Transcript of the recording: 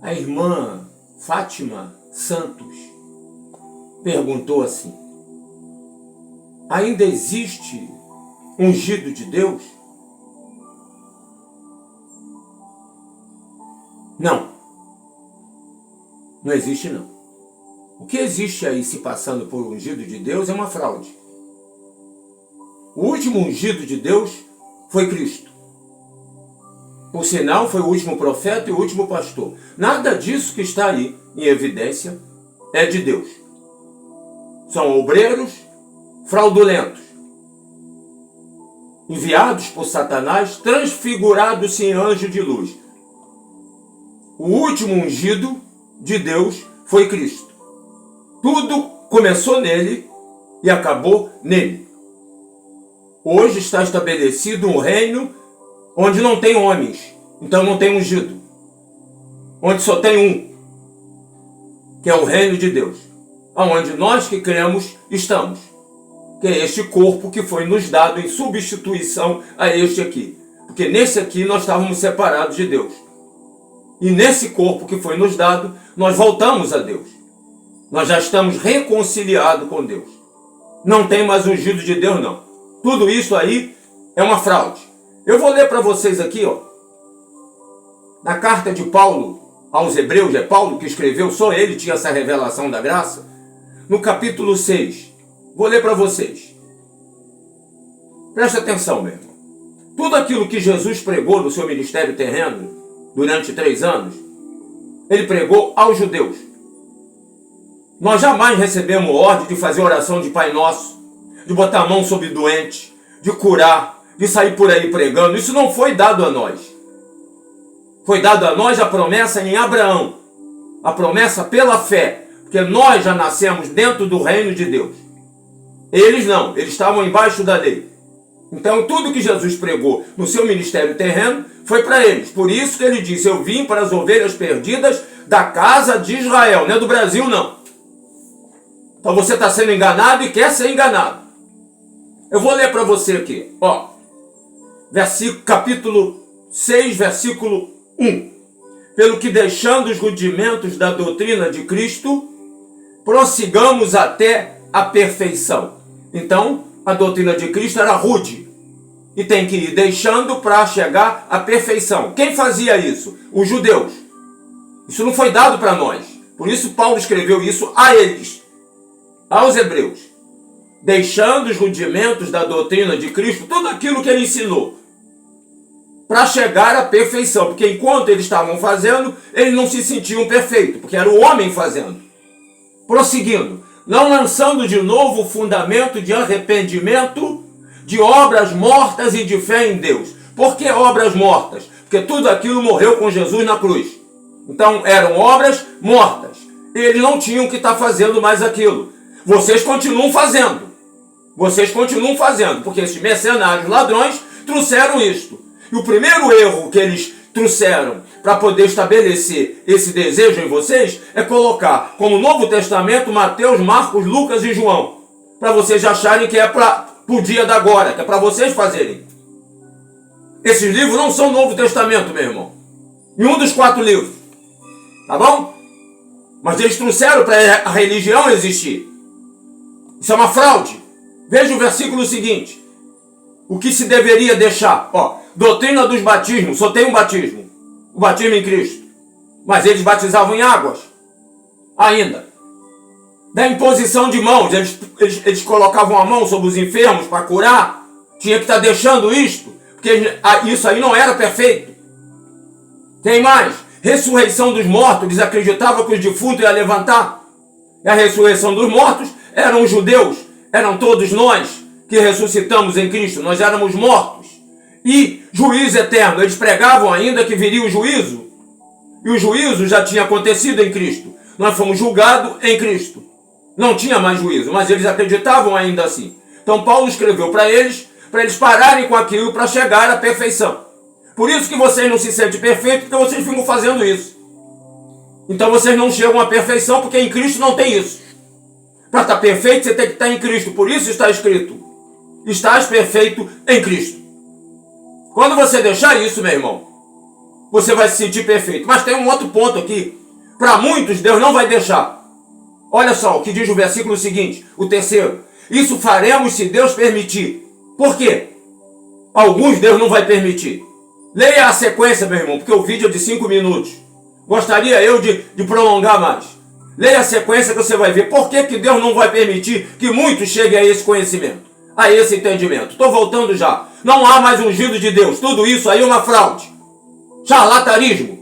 A irmã Fátima Santos perguntou assim: ainda existe ungido de Deus? Não. Não existe não. O que existe aí se passando por ungido de Deus é uma fraude. O último ungido de Deus foi Cristo. Por sinal, foi o último profeta e o último pastor. Nada disso que está aí em evidência é de Deus. São obreiros fraudulentos, enviados por Satanás, transfigurados em anjo de luz. O último ungido de Deus foi Cristo. Tudo começou nele e acabou nele. Hoje está estabelecido um reino onde não tem homens, então não tem ungido. Onde só tem um, que é o reino de Deus. Onde nós que cremos estamos. Que é este corpo que foi nos dado em substituição a este aqui. Porque nesse aqui nós estávamos separados de Deus. E nesse corpo que foi nos dado, nós voltamos a Deus. Nós já estamos reconciliados com Deus. Não tem mais ungido de Deus, não. Tudo isso aí é uma fraude. Eu vou ler para vocês aqui, ó. Na carta de Paulo aos Hebreus, é Paulo que escreveu, só ele tinha essa revelação da graça. No capítulo 6, vou ler para vocês. Preste atenção, meu irmão. Tudo aquilo que Jesus pregou no seu ministério terreno, durante 3 anos, ele pregou aos judeus. Nós jamais recebemos ordem de fazer oração de Pai Nosso, de botar a mão sobre o doente, de curar, de sair por aí pregando. Isso não foi dado a nós. Foi dado a nós a promessa em Abraão. A promessa pela fé. Porque nós já nascemos dentro do reino de Deus. Eles não. Eles estavam embaixo da lei. Então tudo que Jesus pregou no seu ministério terreno foi para eles. Por isso que ele disse: eu vim para as ovelhas perdidas da casa de Israel. Não é do Brasil, não. Então você está sendo enganado e quer ser enganado. Eu vou ler para você aqui. Ó, capítulo 6, versículo 1. Pelo que, deixando os rudimentos da doutrina de Cristo, prossigamos até a perfeição. Então, a doutrina de Cristo era rude. E tem que ir deixando para chegar à perfeição. Quem fazia isso? Os judeus. Isso não foi dado para nós. Por isso Paulo escreveu isso a eles, aos hebreus. Deixando os rudimentos da doutrina de Cristo, tudo aquilo que ele ensinou, para chegar à perfeição. Porque enquanto eles estavam fazendo, eles não se sentiam perfeitos, porque era o homem fazendo. Prosseguindo, não lançando de novo o fundamento de arrependimento, de obras mortas e de fé em Deus. Por que obras mortas? Porque tudo aquilo morreu com Jesus na cruz. Então eram obras mortas. Eles não tinham que estar fazendo mais aquilo. Vocês continuam fazendo. Vocês continuam fazendo, porque esses mercenários ladrões trouxeram isto. E o primeiro erro que eles trouxeram para poder estabelecer esse desejo em vocês é colocar como Novo Testamento Mateus, Marcos, Lucas e João. Para vocês acharem que é para o dia da agora, que é para vocês fazerem. Esses livros não são Novo Testamento, meu irmão. Nenhum dos 4 livros. Tá bom? Mas eles trouxeram para a religião existir. Isso é uma fraude. Veja o versículo seguinte. O que se deveria deixar? Ó, doutrina dos batismos. Só tem um batismo. O batismo em Cristo. Mas eles batizavam em águas. Ainda. Da imposição de mãos. Eles colocavam a mão sobre os enfermos para curar. Tinha que estar deixando isto. Porque isso aí não era perfeito. Tem mais. Ressurreição dos mortos. Eles acreditavam que os defuntos iam levantar. E a ressurreição dos mortos eram os judeus. Eram todos nós que ressuscitamos em Cristo. Nós éramos mortos. E juízo eterno. Eles pregavam ainda que viria o juízo. E o juízo já tinha acontecido em Cristo. Nós fomos julgados em Cristo. Não tinha mais juízo, mas eles acreditavam ainda assim. Então Paulo escreveu para eles pararem com aquilo para chegar à perfeição. Por isso que vocês não se sentem perfeitos, porque vocês ficam fazendo isso. Então vocês não chegam à perfeição, porque em Cristo não tem isso. Para estar perfeito, você tem que estar em Cristo. Por isso está escrito: estás perfeito em Cristo. Quando você deixar isso, meu irmão, você vai se sentir perfeito. Mas tem um outro ponto aqui. Para muitos, Deus não vai deixar. Olha só o que diz o versículo seguinte, o terceiro. Isso faremos se Deus permitir. Por quê? Alguns Deus não vai permitir. Leia a sequência, meu irmão, porque o vídeo é de 5 minutos. Gostaria eu de prolongar mais. Leia a sequência que você vai ver por que Deus não vai permitir que muitos cheguem a esse conhecimento, a esse entendimento. Estou voltando já. Não há mais ungido de Deus. Tudo isso aí é uma fraude. Charlatanismo.